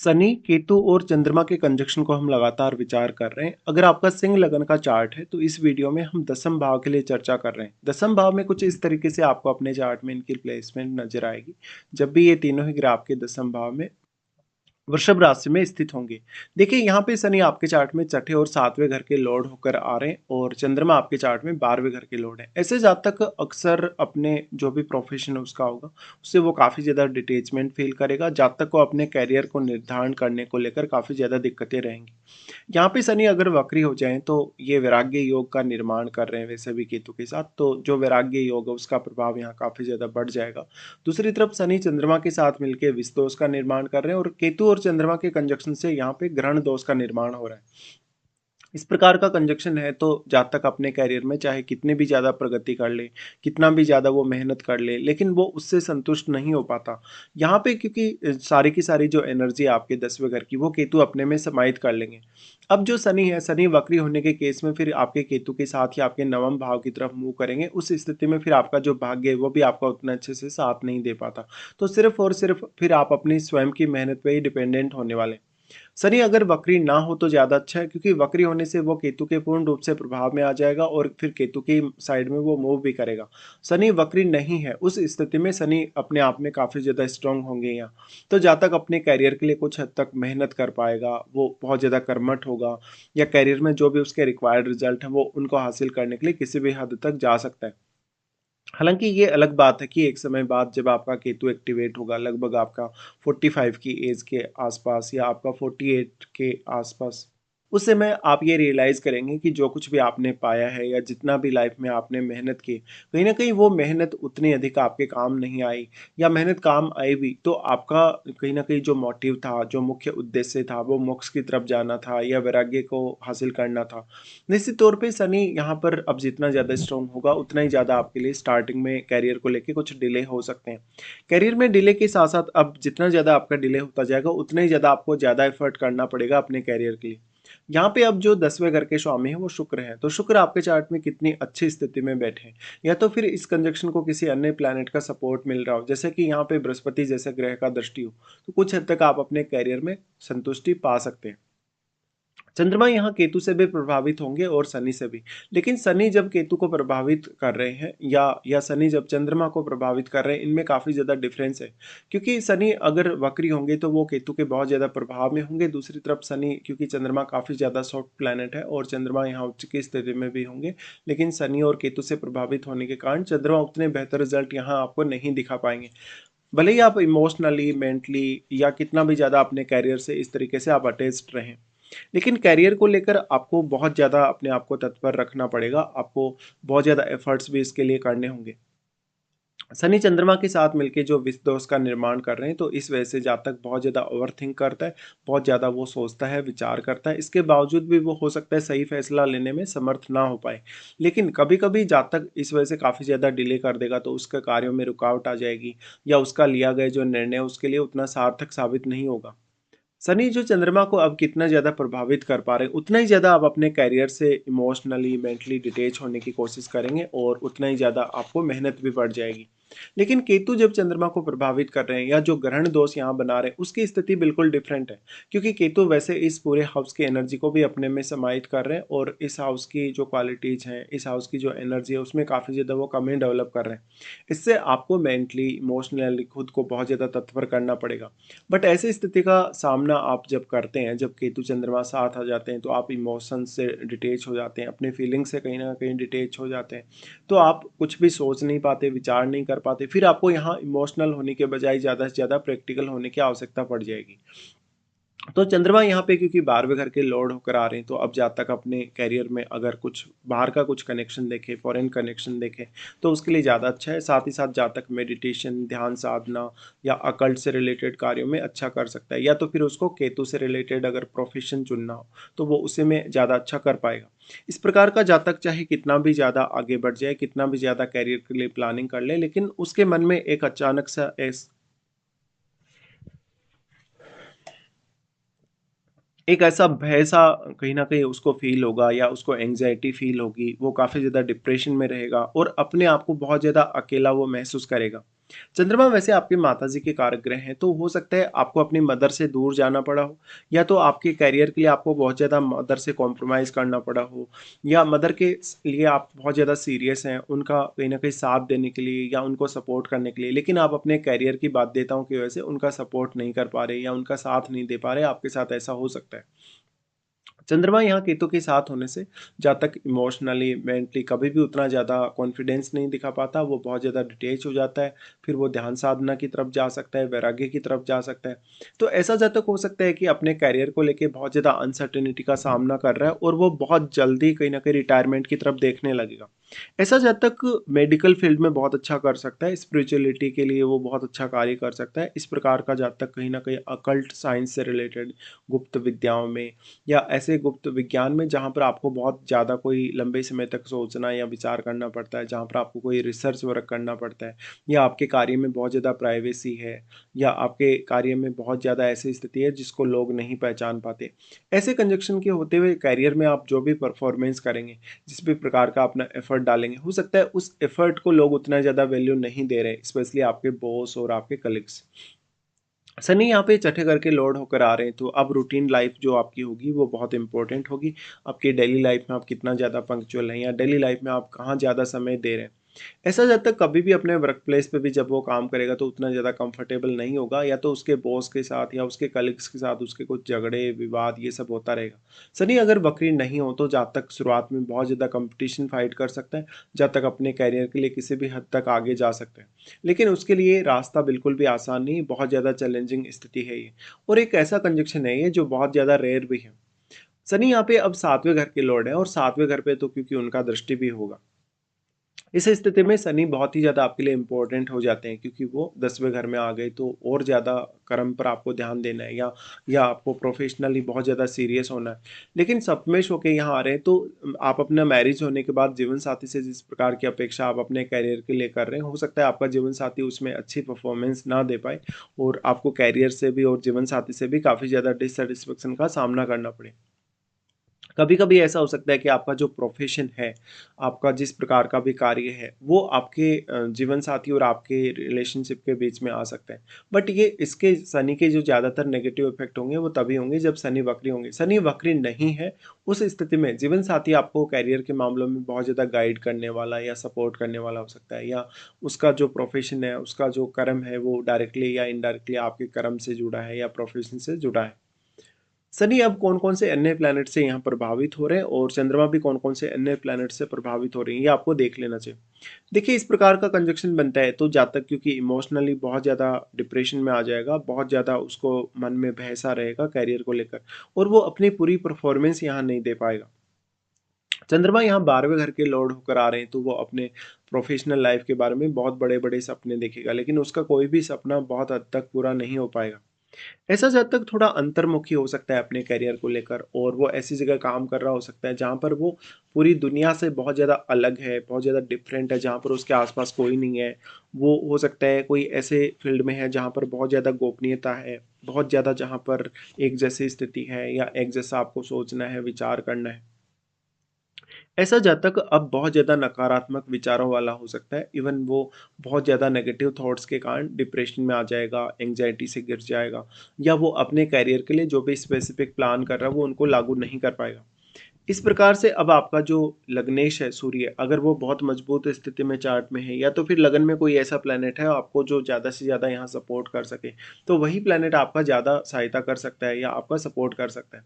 शनि, केतु और चंद्रमा के कंजक्शन को हम लगातार विचार कर रहे हैं। अगर आपका सिंह लगन का चार्ट है तो इस वीडियो में हम दसम भाव के लिए चर्चा कर रहे हैं। दसम भाव में कुछ इस तरीके से आपको अपने चार्ट में इनकी प्लेसमेंट नजर आएगी। जब भी ये तीनों ही ग्रह आपके दसम भाव में वृषभ राशि में स्थित होंगे। देखिए यहाँ पे शनि आपके चार्ट में छठे और सातवें घर के लॉर्ड होकर आ रहे हैं और चंद्रमा आपके चार्ट में 12वें घर के लॉर्ड है। ऐसे जातक अक्सर अपने जो भी प्रोफेशन है उसका होगा, उससे वो काफ़ी ज़्यादा डिटेचमेंट फील करेगा। जातक को अपने करियर को निर्धारण करने को लेकर काफ़ी ज़्यादा दिक्कतें रहेंगी। यहाँ पे शनि अगर वक्री हो जाएँ तो ये वैराग्य योग का निर्माण कर रहे हैं वैसे भी केतु के साथ, तो जो वैराग्य योग है उसका प्रभाव यहाँ काफ़ी ज़्यादा बढ़ जाएगा। दूसरी तरफ शनि चंद्रमा के साथ मिलके विष दोष का निर्माण कर रहे हैं और केतु और चंद्रमा के कंजक्शन से यहाँ पे ग्रहण दोष का निर्माण हो रहा है। इस प्रकार का कंजक्शन है तो जातक अपने करियर में चाहे कितनी भी ज़्यादा प्रगति कर ले, कितना भी ज़्यादा वो मेहनत कर ले, लेकिन वो उससे संतुष्ट नहीं हो पाता। यहाँ पे क्योंकि सारी की सारी जो एनर्जी है आपके 10वें घर की वो केतु अपने में समाहित कर लेंगे। अब जो शनि है, शनि वक्री होने के केस में फिर आपके केतु के साथ ही आपके नवम भाव की तरफ मूव करेंगे। उस स्थिति में फिर आपका जो भाग्य है वो भी आपका उतना अच्छे से साथ नहीं दे पाता। तो सिर्फ़ और सिर्फ़ फिर आप अपनी स्वयं की मेहनत पे ही डिपेंडेंट होने वाले हैं। शनि अगर वक्री ना हो तो ज़्यादा अच्छा है, क्योंकि वक्री होने से वो केतु के पूर्ण रूप से प्रभाव में आ जाएगा और फिर केतु की साइड में वो मूव भी करेगा। शनि वक्री नहीं है, उस स्थिति में शनि अपने आप में काफ़ी ज़्यादा स्ट्रांग होंगे यहाँ। तो जहाँ तक अपने करियर के लिए कुछ हद तक मेहनत कर पाएगा, वो बहुत ज़्यादा कर्मठ होगा या करियर में जो भी उसके रिक्वायर्ड रिजल्ट हैं वो उनको हासिल करने के लिए किसी भी हद तक जा सकता है। हालाँकि ये अलग बात है कि एक समय बाद जब आपका केतु एक्टिवेट होगा, लगभग आपका 45 की एज के आसपास या आपका 48 के आसपास, उस समय आप ये रियलाइज़ करेंगे कि जो कुछ भी आपने पाया है या जितना भी लाइफ में आपने मेहनत की, कहीं न कहीं वो मेहनत उतनी अधिक आपके काम नहीं आई, या मेहनत काम आई भी तो आपका कहीं न कहीं जो मोटिव था, जो मुख्य उद्देश्य था, वो मोक्ष की तरफ जाना था या वैराग्य को हासिल करना था। निश्चित तौर पे शनि यहाँ पर अब जितना ज़्यादा स्ट्रॉन्ग होगा उतना ही ज़्यादा आपके लिए स्टार्टिंग में करियर को लेके कुछ डिले हो सकते हैं। करियर में डिले के साथ-साथ अब जितना ज़्यादा आपका डिले होता जाएगा उतना ही ज़्यादा आपको ज़्यादा एफर्ट करना पड़ेगा अपने करियर के लिए। यहाँ पे अब जो 10वें घर के स्वामी हैं वो शुक्र हैं, तो शुक्र आपके चार्ट में कितनी अच्छी स्थिति में बैठे हैं, या तो फिर इस कंजक्शन को किसी अन्य प्लैनेट का सपोर्ट मिल रहा हो, जैसे कि यहाँ पे बृहस्पति जैसे ग्रह का दृष्टि हो, तो कुछ हद तक आप अपने करियर में संतुष्टि पा सकते हैं। चंद्रमा यहाँ केतु से भी प्रभावित होंगे और शनि से भी। लेकिन शनि जब केतु को प्रभावित कर रहे हैं या शनि जब चंद्रमा को प्रभावित कर रहे हैं, इनमें काफ़ी ज़्यादा डिफरेंस है। क्योंकि शनि अगर वक्री होंगे तो वो केतु के बहुत ज़्यादा प्रभाव में होंगे। दूसरी तरफ शनि, क्योंकि चंद्रमा काफ़ी ज़्यादा सॉफ्ट प्लैनेट है और चंद्रमा यहाँ उच्च की स्थिति में भी होंगे। लेकिन शनि और केतु से प्रभावित होने के कारण चंद्रमा उतने बेहतर रिजल्ट यहाँ आपको नहीं दिखा पाएँगे। भले ही आप इमोशनली, मेंटली या कितना भी ज़्यादा अपने करियर से इस तरीके से आप अटैच्ड रहें। लेकिन करियर को लेकर आपको बहुत ज़्यादा अपने आप को तत्पर रखना पड़ेगा, आपको बहुत ज़्यादा एफर्ट्स भी इसके लिए करने होंगे। शनि चंद्रमा के साथ मिलके जो विष दोष का निर्माण कर रहे हैं, तो इस वजह से जातक बहुत ज़्यादा ओवरथिंक करता है, बहुत ज़्यादा वो सोचता है, विचार करता है। इसके बावजूद भी वो हो सकता है सही फैसला लेने में समर्थ ना हो पाए। लेकिन कभी-कभी जातक इस वजह से काफ़ी ज़्यादा डिले कर देगा तो उसके कार्यों में रुकावट आ जाएगी, या उसका लिया गया जो निर्णय है उसके लिए उतना सार्थक साबित नहीं होगा। शनि जो चंद्रमा को अब कितना ज़्यादा प्रभावित कर पा रहे हैं, उतना ही ज़्यादा आप अपने करियर से इमोशनली, मेंटली डिटैच होने की कोशिश करेंगे और उतना ही ज़्यादा आपको मेहनत भी बढ़ जाएगी। लेकिन केतु जब चंद्रमा को प्रभावित कर रहे हैं या जो ग्रहण दोष यहाँ बना रहे हैं, उसकी स्थिति बिल्कुल डिफरेंट है। क्योंकि केतु वैसे इस पूरे हाउस की एनर्जी को भी अपने में समाहित कर रहे हैं और इस हाउस की जो क्वालिटीज़ हैं, इस हाउस की जो एनर्जी है, उसमें काफ़ी ज़्यादा वो कमी डेवलप कर रहे हैं। इससे आपको मेंटली, इमोशनली खुद को बहुत ज़्यादा तत्पर करना पड़ेगा। बट ऐसी स्थिति का सामना आप जब करते हैं, जब केतु चंद्रमा साथ आ जाते हैं, तो आप इमोशन से डिटैच हो जाते हैं, अपने फीलिंग से कहीं न कहीं डिटैच हो जाते हैं। तो आप कुछ भी सोच नहीं पाते, विचार नहीं कर पाते, फिर आपको यहाँ इमोशनल होने के बजाय ज़्यादा से ज़्यादा प्रैक्टिकल होने की आवश्यकता पड़ जाएगी। तो चंद्रमा यहाँ पे क्योंकि 12वें घर के लॉर्ड होकर आ रहे हैं, तो अब जातक अपने करियर में अगर कुछ बाहर का कुछ कनेक्शन देखे, फॉरेन कनेक्शन देखे, तो उसके लिए ज़्यादा अच्छा है। साथ ही साथ जातक मेडिटेशन, ध्यान साधना या अकल्ट से रिलेटेड कार्यों में अच्छा कर सकता है, या तो फिर उसको केतु से रिलेटेड अगर प्रोफेशन चुनना हो, तो वो उसी में ज़्यादा अच्छा कर पाएगा। इस प्रकार का जातक चाहे कितना भी ज़्यादा आगे बढ़ जाए, कितना भी ज़्यादा करियर के लिए प्लानिंग कर ले, लेकिन उसके मन में एक अचानक सा एक ऐसा भय-सा कहीं न कहीं उसको फ़ील होगा, या उसको एंग्ज़ायटी फ़ील होगी, वो काफ़ी ज़्यादा डिप्रेशन में रहेगा और अपने आप को बहुत ज़्यादा अकेला वो महसूस करेगा। चंद्रमा वैसे आपके माताजी के कारक ग्रह हैं, तो हो सकता है आपको अपनी मदर से दूर जाना पड़ा हो, या तो आपके करियर के लिए आपको बहुत ज़्यादा मदर से कॉम्प्रोमाइज़ करना पड़ा हो, या मदर के लिए आप बहुत ज़्यादा सीरियस हैं उनका कहीं न कहीं साथ देने के लिए या उनको सपोर्ट करने के लिए, लेकिन आप अपने करियर की बाध्यताओं की वजह से उनका सपोर्ट नहीं कर पा रहे या उनका साथ नहीं दे पा रहे, आपके साथ ऐसा हो सकता है। चंद्रमा यहाँ केतु के साथ होने से जहाँ तक इमोशनली, मेंटली कभी भी उतना ज़्यादा कॉन्फिडेंस नहीं दिखा पाता, वो बहुत ज़्यादा डिटैच हो जाता है, फिर वो ध्यान साधना की तरफ जा सकता है, वैराग्य की तरफ जा सकता है। तो ऐसा जातक हो सकता है कि अपने करियर को लेके बहुत ज़्यादा अनसर्टेनिटी का सामना कर रहा है और वो बहुत जल्दी कहीं न कहीं रिटायरमेंट की तरफ देखने लगेगा। ऐसा जातक मेडिकल फील्ड में बहुत अच्छा कर सकता है, स्पिरिचुअलिटी के लिए वो बहुत अच्छा कार्य कर सकता है। इस प्रकार का जातक कहीं न कहीं अकल्ट साइंस से रिलेटेड गुप्त विद्याओं में या ऐसे गुप्त विज्ञान में जहाँ पर आपको बहुत ज़्यादा कोई लंबे समय तक सोचना या विचार करना पड़ता है, जहाँ पर आपको कोई रिसर्च वर्क करना पड़ता है, या आपके कार्य में बहुत ज़्यादा प्राइवेसी है, या आपके कार्य में बहुत ज़्यादा ऐसी स्थिति है जिसको लोग नहीं पहचान पाते। ऐसे कंजक्शन के होते हुए करियर में आप जो भी परफॉर्मेंस करेंगे, जिस भी प्रकार का अपना एफर्ट डालेंगे, हो सकता है उस एफर्ट को लोग उतना ज़्यादा वैल्यू नहीं दे रहे, स्पेशली आपके बॉस और आपके कलीग्स। शनि यहाँ पे छठे घर के लॉर्ड होकर आ रहे हैं, तो अब रूटीन लाइफ जो आपकी होगी वो बहुत इंपॉर्टेंट होगी। आपकी डेली लाइफ में आप कितना ज़्यादा पंक्चुअल हैं या डेली लाइफ में आप कहाँ ज़्यादा समय दे रहे हैं। ऐसा जब तक कभी भी अपने वर्क प्लेस पे भी जब वो काम करेगा तो उतना ज़्यादा कंफर्टेबल नहीं होगा, या तो उसके बॉस के साथ या उसके कलीग्स के साथ उसके कुछ झगड़े विवाद ये सब होता रहेगा। शनि अगर वक्री नहीं हो तो जहाँ तक शुरुआत में बहुत ज़्यादा कंपटीशन फाइट कर सकता है, जहाँ तक अपने कैरियर के लिए किसी भी हद तक आगे जा सकते हैं। लेकिन उसके लिए रास्ता बिल्कुल भी आसान नहीं, बहुत ज़्यादा चैलेंजिंग स्थिति है ये, और एक ऐसा कंजक्शन है ये जो बहुत ज़्यादा रेयर भी है। शनि यहाँ पे अब सातवें घर के लॉर्ड है, और सातवें घर पे तो क्योंकि उनका दृष्टि भी होगा, इस स्थिति में शनि बहुत ही ज़्यादा आपके लिए इम्पोर्टेंट हो जाते हैं, क्योंकि वो 10वें घर में आ गए तो और ज़्यादा कर्म पर आपको ध्यान देना है, या आपको प्रोफेशनली बहुत ज़्यादा सीरियस होना है। लेकिन सप्तमेश होके यहाँ आ रहे हैं तो आप अपना मैरिज होने के बाद जीवन साथी से जिस प्रकार की अपेक्षा आप अपने करियर के लिए कर रहे हैं, हो सकता है आपका जीवन साथी उसमें अच्छी परफॉर्मेंस ना दे पाए और आपको करियर से भी और जीवन साथी से भी काफ़ी ज़्यादा डिससेटिस्फेक्शन का सामना करना पड़े। कभी-कभी ऐसा हो सकता है कि आपका जो प्रोफ़ेशन है, आपका जिस प्रकार का भी कार्य है, वो आपके जीवन साथी और आपके रिलेशनशिप के बीच में आ सकता है। बट ये इसके शनि के जो ज़्यादातर नेगेटिव इफ़ेक्ट होंगे, वो तभी होंगे जब शनि वक्री होंगे। शनि वक्री नहीं है, उस स्थिति में जीवन साथी आपको करियर के मामलों में बहुत ज़्यादा गाइड करने वाला या सपोर्ट करने वाला हो सकता है, या उसका जो प्रोफ़ेशन है, उसका जो कर्म है, वो डायरेक्टली या इनडायरेक्टली आपके कर्म से जुड़ा है या प्रोफ़ेशन से जुड़ा है। शनि अब कौन-कौन से अन्य प्लैनेट से यहाँ प्रभावित हो रहे हैं और चंद्रमा भी कौन-कौन से अन्य प्लैनेट से प्रभावित हो रही हैं, ये आपको देख लेना चाहिए। देखिए, इस प्रकार का कंजक्शन बनता है तो जातक क्योंकि इमोशनली बहुत ज़्यादा डिप्रेशन में आ जाएगा, बहुत ज़्यादा उसको मन में भय-सा रहेगा करियर को लेकर, और वो अपनी पूरी परफॉर्मेंस यहाँ नहीं दे पाएगा। चंद्रमा यहाँ 12वें घर के लॉर्ड होकर आ रहे हैं, तो वो अपने प्रोफेशनल लाइफ के बारे में बहुत बड़े-बड़े सपने देखेगा, लेकिन उसका कोई भी सपना बहुत हद तक पूरा नहीं हो पाएगा। ऐसा जातक थोड़ा अंतर्मुखी हो सकता है अपने करियर को लेकर, और वो ऐसी जगह काम कर रहा हो सकता है जहाँ पर वो पूरी दुनिया से बहुत ज़्यादा अलग है, बहुत ज़्यादा डिफरेंट है, जहाँ पर उसके आसपास कोई नहीं है। वो हो सकता है कोई ऐसे फील्ड में है जहाँ पर बहुत ज़्यादा गोपनीयता है, बहुत ज़्यादा जहाँ पर एक जैसी स्थिति है या एक जैसा आपको सोचना है, विचार करना है। ऐसा जातक अब बहुत ज़्यादा नकारात्मक विचारों वाला हो सकता है। इवन वो बहुत ज़्यादा नेगेटिव थॉट्स के कारण डिप्रेशन में आ जाएगा, एंग्जायटी से गिर जाएगा, या वो अपने करियर के लिए जो भी स्पेसिफिक प्लान कर रहा है, वो उनको लागू नहीं कर पाएगा। इस प्रकार से अब आपका जो लग्नेश है सूर्य, अगर वो बहुत मजबूत स्थिति में चार्ट में है, या तो फिर लगन में कोई ऐसा प्लेनेट है आपको जो ज़्यादा से ज़्यादा यहाँ सपोर्ट कर सके, तो वही प्लेनेट आपका ज़्यादा सहायता कर सकता है या आपका सपोर्ट कर सकता है।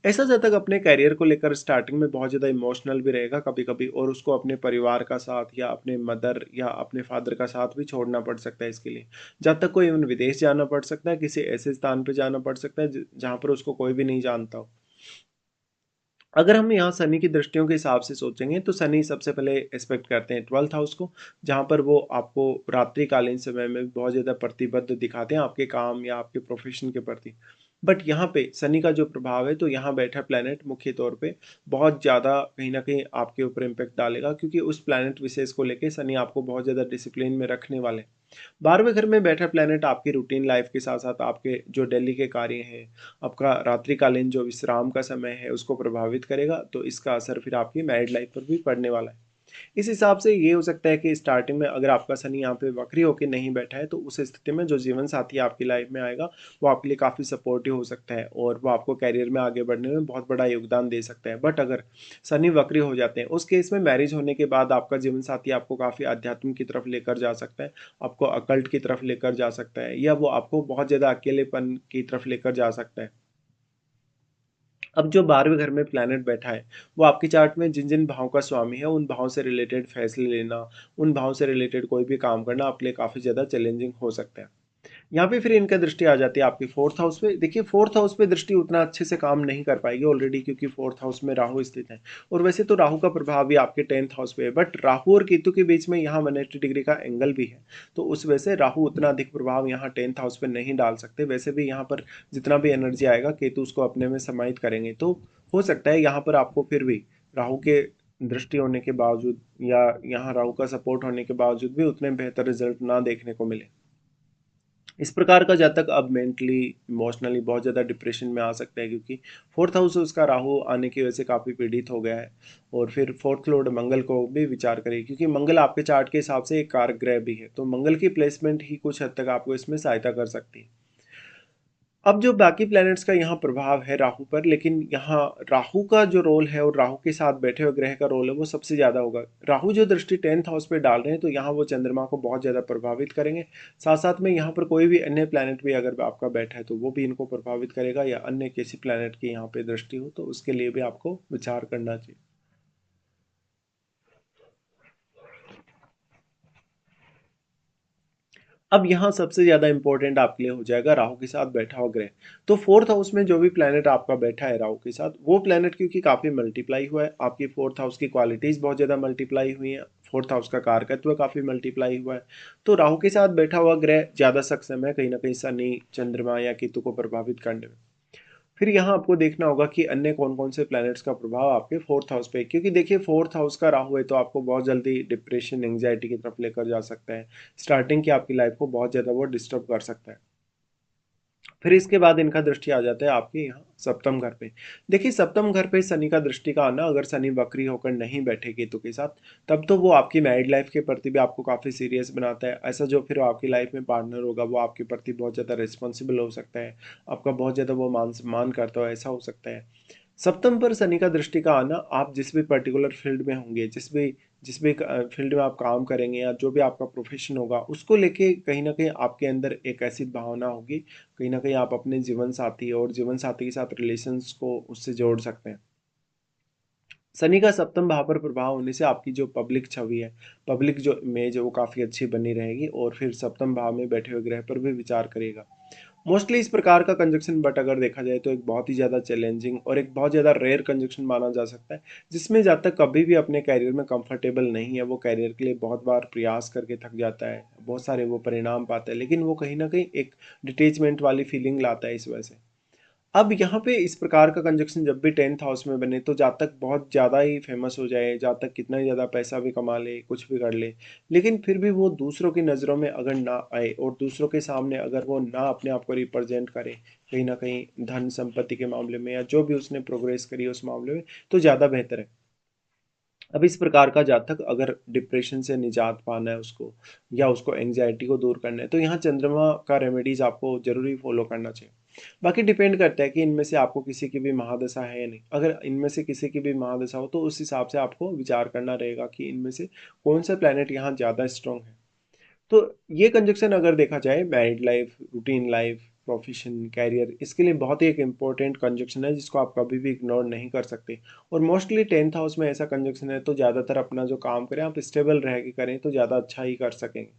ऐसा जातक अपने करियर को लेकर स्टार्टिंग में बहुत ज़्यादा इमोशनल भी रहेगा कभी-कभी, और उसको अपने परिवार का साथ या अपने मदर या अपने फादर का साथ भी छोड़ना पड़ सकता है इसके लिए। जब तक कोई इवन विदेश जाना पड़ सकता है, किसी ऐसे स्थान पे जाना पड़ सकता है जहाँ पर उसको कोई भी नहीं जानता हो। अगर हम यहाँ शनि की दृष्टियों के हिसाब से सोचेंगे तो शनि सबसे पहले एस्पेक्ट करते हैं 12th हाउस को, जहाँ पर वो आपको रात्रिकालीन समय में बहुत ज़्यादा प्रतिबद्ध दिखाते हैं आपके काम या आपके प्रोफेशन के प्रति। बट यहाँ पे शनि का जो प्रभाव है, तो यहाँ बैठा प्लैनेट मुख्य तौर पे बहुत ज़्यादा कहीं न कहीं आपके ऊपर इम्पैक्ट डालेगा, क्योंकि उस प्लैनेट विशेष को लेके शनि आपको बहुत ज़्यादा डिसिप्लिन में रखने वाले हैं। 12वें घर में बैठा प्लैनेट आपकी रूटीन लाइफ के साथ-साथ आपके जो डेली के कार्य हैं, आपका रात्रिकालीन जो विश्राम का समय है, उसको प्रभावित करेगा, तो इसका असर फिर आपकी मैरिड लाइफ पर भी पड़ने वाला है। इस हिसाब से ये हो सकता है कि स्टार्टिंग में अगर आपका शनि यहाँ पे वक्री होकर नहीं बैठा है तो उस स्थिति में जो जीवन साथी आपकी लाइफ में आएगा वो आपके लिए काफ़ी सपोर्टिव हो सकता है और वो आपको कैरियर में आगे बढ़ने में बहुत बड़ा योगदान दे सकता है। बट अगर शनि वक्री हो जाते हैं उस केस में मैरिज होने के बाद आपका जीवन साथी आपको काफ़ी अध्यात्म की तरफ लेकर जा सकता है, आपको अकल्ट की तरफ लेकर जा सकता है, या वो आपको बहुत ज़्यादा अकेलेपन की तरफ लेकर जा सकता है। अब जो 12वें घर में प्लैनेट बैठा है, वो आपकी चार्ट में जिन-जिन भावों का स्वामी है, उन भावों से रिलेटेड फैसले लेना, उन भावों से रिलेटेड कोई भी काम करना आपके लिए काफ़ी ज़्यादा चैलेंजिंग हो सकता है। यहाँ पे फिर इनका दृष्टि आ जाती है आपके 4th हाउस पे। देखिए 4th हाउस पे दृष्टि उतना अच्छे से काम नहीं कर पाएगी ऑलरेडी, क्योंकि 4th हाउस में राहु स्थित है और वैसे तो राहु का प्रभाव भी आपके 10th हाउस पे है, बट राहु और केतु के बीच में यहाँ 180 डिग्री का एंगल भी है, तो उस वजह से राहु उतना अधिक प्रभाव यहाँ 10th हाउस पे नहीं डाल सकते। वैसे भी यहाँ पर जितना भी एनर्जी आएगा केतु उसको अपने में समाहित करेंगे, तो हो सकता है यहाँ पर आपको फिर भी राहु के दृष्टि होने के बावजूद या यहाँ राहु का सपोर्ट होने के बावजूद भी उतने बेहतर रिजल्ट ना देखने को मिले। इस प्रकार का जातक अब मेंटली इमोशनली बहुत ज़्यादा डिप्रेशन में आ सकता है, क्योंकि 4th हाउस से उसका राहु आने की वजह से काफ़ी पीड़ित हो गया है। और फिर 4th लॉर्ड मंगल को भी विचार करिए, क्योंकि मंगल आपके चार्ट के हिसाब से एक कारक ग्रह भी है, तो मंगल की प्लेसमेंट ही कुछ हद तक आपको इसमें सहायता कर सकती है। अब जो बाकी प्लैनेट्स का यहाँ प्रभाव है राहु पर, लेकिन यहाँ राहु का जो रोल है और राहु के साथ बैठे हुए ग्रह का रोल है वो सबसे ज़्यादा होगा। राहु जो दृष्टि 10th हाउस पे डाल रहे हैं तो यहाँ वो चंद्रमा को बहुत ज़्यादा प्रभावित करेंगे। साथ साथ में यहाँ पर कोई भी अन्य प्लैनेट भी अगर आपका बैठा है तो वो भी इनको प्रभावित करेगा, या अन्य किसी प्लैनेट की यहाँ पे दृष्टि हो तो उसके लिए भी आपको विचार करना चाहिए। अब यहाँ सबसे ज़्यादा इंपॉर्टेंट आपके लिए हो जाएगा राहु के साथ बैठा हुआ ग्रह। तो 4th हाउस में जो भी प्लैनेट आपका बैठा है राहु के साथ, वो प्लैनेट क्योंकि काफ़ी मल्टीप्लाई हुआ है, आपकी 4th हाउस की क्वालिटीज़ बहुत ज़्यादा मल्टीप्लाई हुई हैं, 4th हाउस का कारकत्व काफ़ी मल्टीप्लाई हुआ है। तो राहु के साथ बैठा हुआ ग्रह ज़्यादा सक्षम है कहीं न कहीं शनि, चंद्रमा या केतु को प्रभावित करने में। फिर यहाँ आपको देखना होगा कि अन्य कौन-कौन से प्लैनेट्स का प्रभाव आपके 4th हाउस पे है, क्योंकि देखिए 4th हाउस का राहु है तो आपको बहुत जल्दी डिप्रेशन, एंग्ज़ायटी की तरफ लेकर जा सकता है। स्टार्टिंग की आपकी लाइफ़ को बहुत ज़्यादा वो डिस्टर्ब कर सकता है। फिर इसके बाद इनका दृष्टि आ जाता है आपके यहाँ सप्तम घर पे। देखिए सप्तम घर पे शनि का दृष्टि का आना, अगर शनि वक्री होकर नहीं बैठे केतु के साथ, तब तो वो आपकी मैरिड लाइफ के प्रति भी आपको काफ़ी सीरियस बनाता है। ऐसा जो फिर आपकी लाइफ में पार्टनर होगा वो आपके प्रति बहुत ज़्यादा रिस्पॉन्सिबल हो सकता है, आपका बहुत ज़्यादा वो मान सम्मान करता हो, ऐसा हो सकता है। सप्तम पर शनि का दृष्टि का आना, आप जिस भी पर्टिकुलर फील्ड में होंगे, जिस भी फील्ड में आप काम करेंगे या जो भी आपका प्रोफेशन होगा, उसको लेके कहीं न कहीं आपके अंदर एक ऐसी भावना होगी, कहीं न कहीं आप अपने जीवन साथी और जीवन साथी के साथ रिलेशंस को उससे जोड़ सकते हैं। शनि का सप्तम भाव पर प्रभाव होने से आपकी जो पब्लिक छवि है, पब्लिक जो इमेज है वो काफ़ी अच्छी बनी रहेगी, और फिर सप्तम भाव में बैठे हुए ग्रह पर भी विचार करेगा। मोस्टली इस प्रकार का कंजक्शन, बट अगर देखा जाए तो एक बहुत ही ज़्यादा चैलेंजिंग और एक बहुत ज़्यादा रेयर कंजक्शन माना जा सकता है, जिसमें जब तक कभी भी अपने कैरियर में कंफर्टेबल नहीं है, वो कैरियर के लिए बहुत बार प्रयास करके थक जाता है, बहुत सारे वो परिणाम पाता है, लेकिन वो कहीं न कहीं एक डिटैचमेंट वाली फीलिंग लाता है इस वजह से। अब यहाँ पे इस प्रकार का कंजक्शन जब भी 10th हाउस में बने तो जातक बहुत ज़्यादा ही फेमस हो जाए, जातक कितना ही ज़्यादा पैसा भी कमा ले, कुछ भी कर ले, लेकिन फिर भी वो दूसरों की नज़रों में अगर ना आए और दूसरों के सामने अगर वो ना अपने आप को रिप्रेजेंट करे, कहीं न कहीं धन संपत्ति के मामले में या जो भी उसने प्रोग्रेस करी है उस मामले में, तो ज़्यादा बेहतर है। अब इस प्रकार का जातक अगर डिप्रेशन से निजात पाना है उसको, या उसको एंग्जायटी को दूर करना है, तो यहाँ चंद्रमा का रेमेडीज़ आपको ज़रूरी फॉलो करना चाहिए। बाकी डिपेंड करता है कि इनमें से आपको किसी की भी महादशा है या नहीं। अगर इनमें से किसी की भी महादशा हो तो उस हिसाब से आपको विचार करना रहेगा कि इनमें से कौन सा प्लैनेट यहाँ ज़्यादा स्ट्रॉन्ग है। तो ये कंजक्शन अगर देखा जाए married life, routine life, profession, career, इसके लिए बहुत ही एक इम्पोर्टेंट कंजक्शन है जिसको आप कभी भी इग्नोर नहीं कर सकते। और मोस्टली 10th हाउस में ऐसा कंजक्शन है तो ज़्यादातर अपना जो काम करें आप स्टेबल रह के करें तो ज़्यादा अच्छा ही कर सकेंगे।